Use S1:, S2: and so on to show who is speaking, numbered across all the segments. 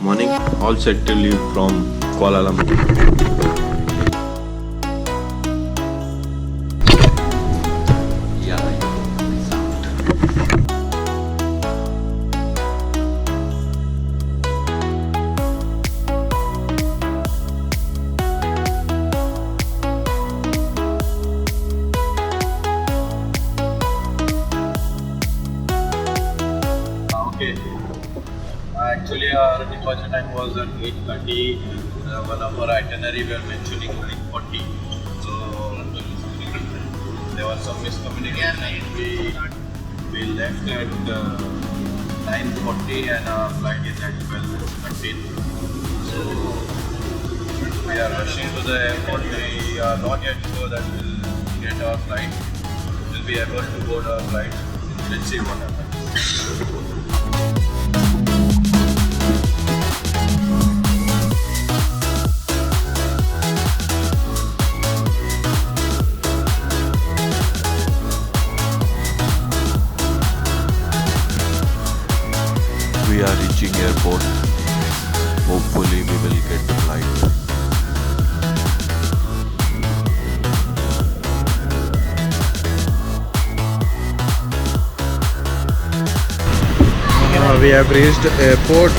S1: Morning, all set to leave from Kuala Lumpur.
S2: Okay. Actually, our departure time was at 8:30. One of our itinerary we are mentioning 9:40. So there was some miscommunication. We left at 9:40 and our flight is at 12:13. So we are rushing to the airport. We are not yet sure that we'll get our flight. We'll be able to board our flight. Let's see what happens.
S1: We are reaching airport. Hopefully we will get the flight.
S2: We have reached airport.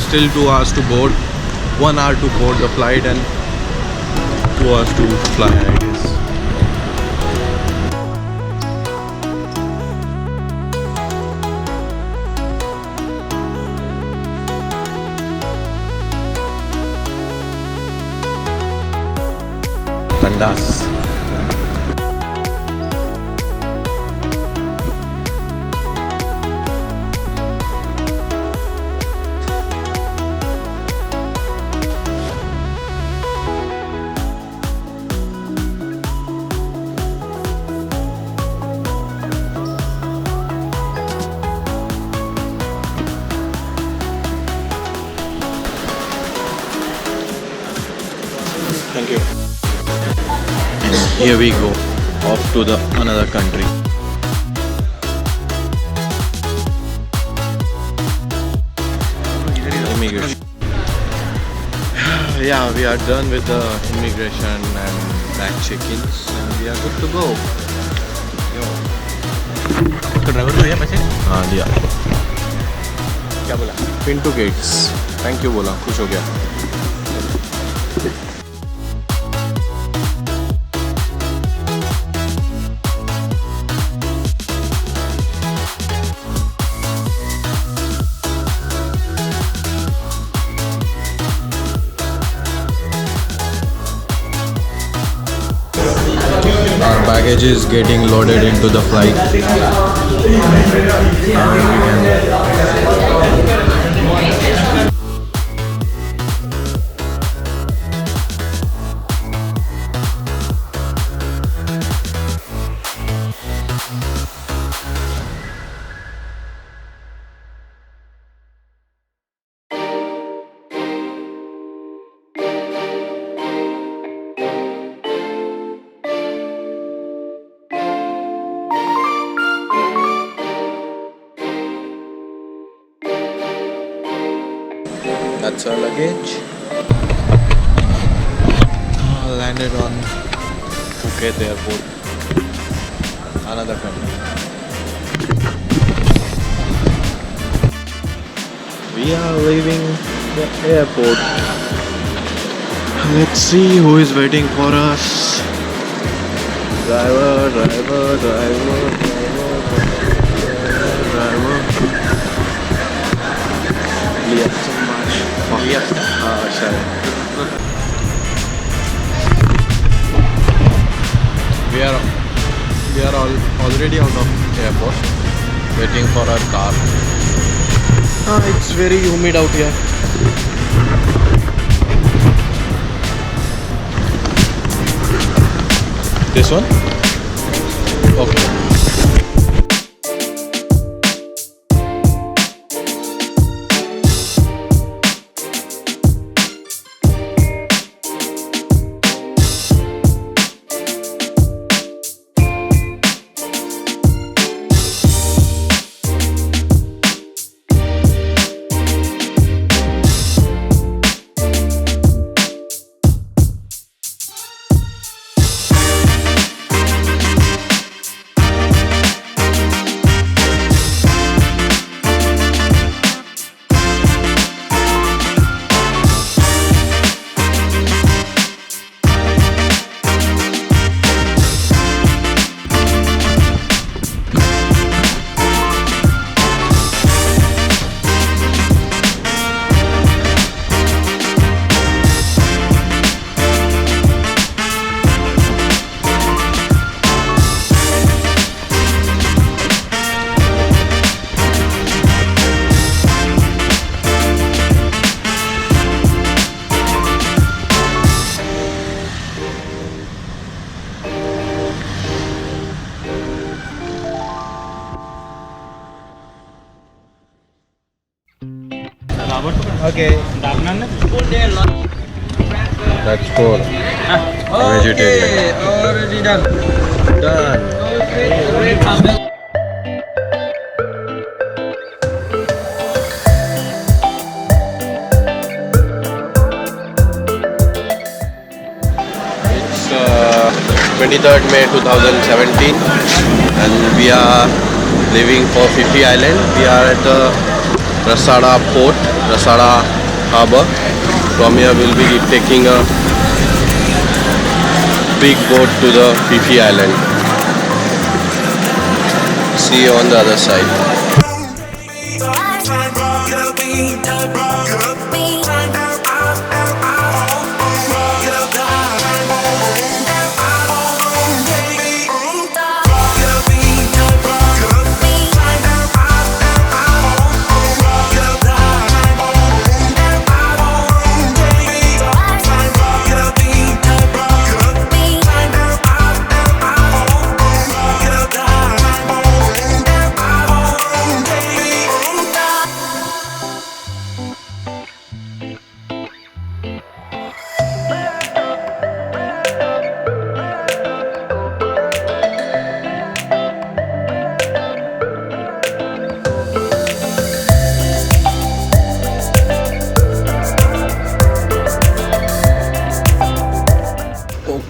S2: Still 2 hours to board. 1 hour to board the flight and 2 hours to fly, I guess.
S1: Tandas.
S2: Thank you.
S1: Here we go, off to the another country. Immigration. Yeah, we are done with the immigration and back check-ins and we are good to go.
S2: तो driver को दिया पैसे?
S1: हाँ दिया.
S2: क्या बोला?
S1: Pin to gates. Thank you बोला, खुश हो गया. Our baggage is getting loaded into the flight. That's our luggage. Landed on Phuket airport. Another country. We are leaving the airport. Let's see who is waiting for us. Driver, driver, driver, driver, driver. Lihat semuanya. Lihat. Sorry. We are already out of airport, waiting for our car. It's very humid out here. This one? Okay.
S3: Okay.
S1: That's for vegetarian.
S3: Already done.
S1: Done. It's 23rd May 2017 and we are leaving Ko Phi Phi Island. We are at the Rasada port, Rasada harbour. From here we'll be taking a big boat to the Phi Phi Island. See you on the other side.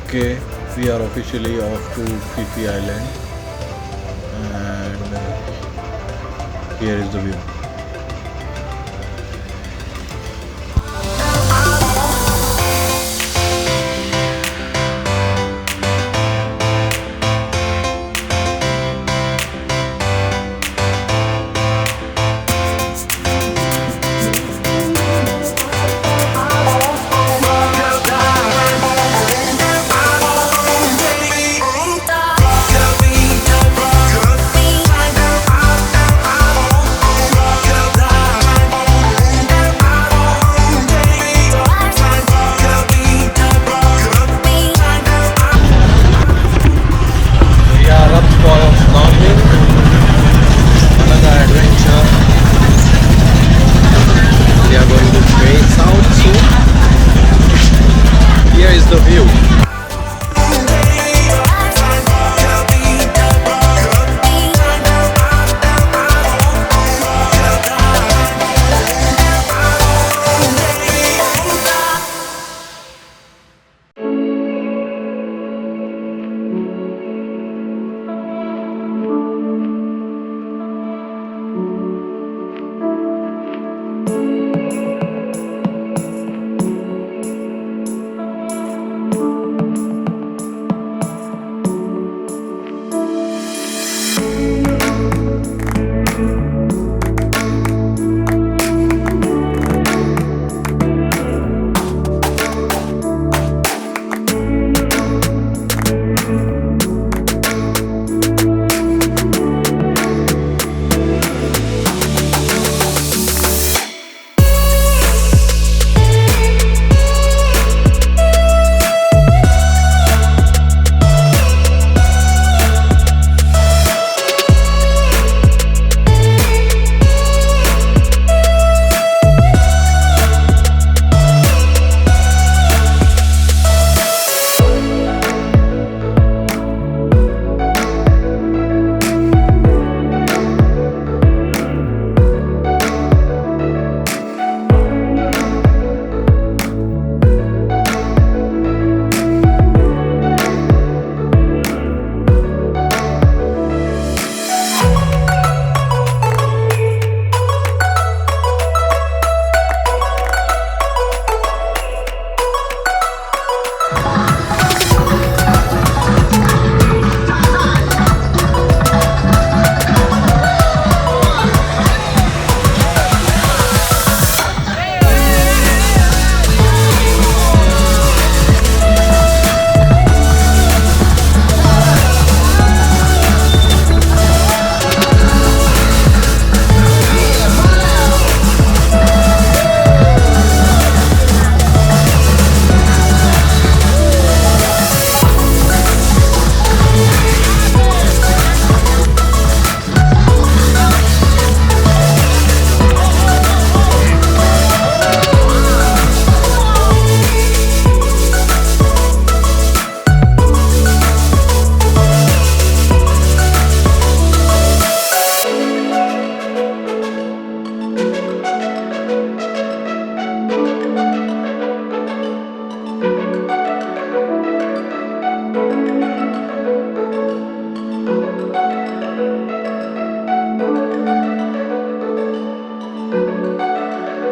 S1: Okay, we are officially off to Phi Phi Island and here is the view.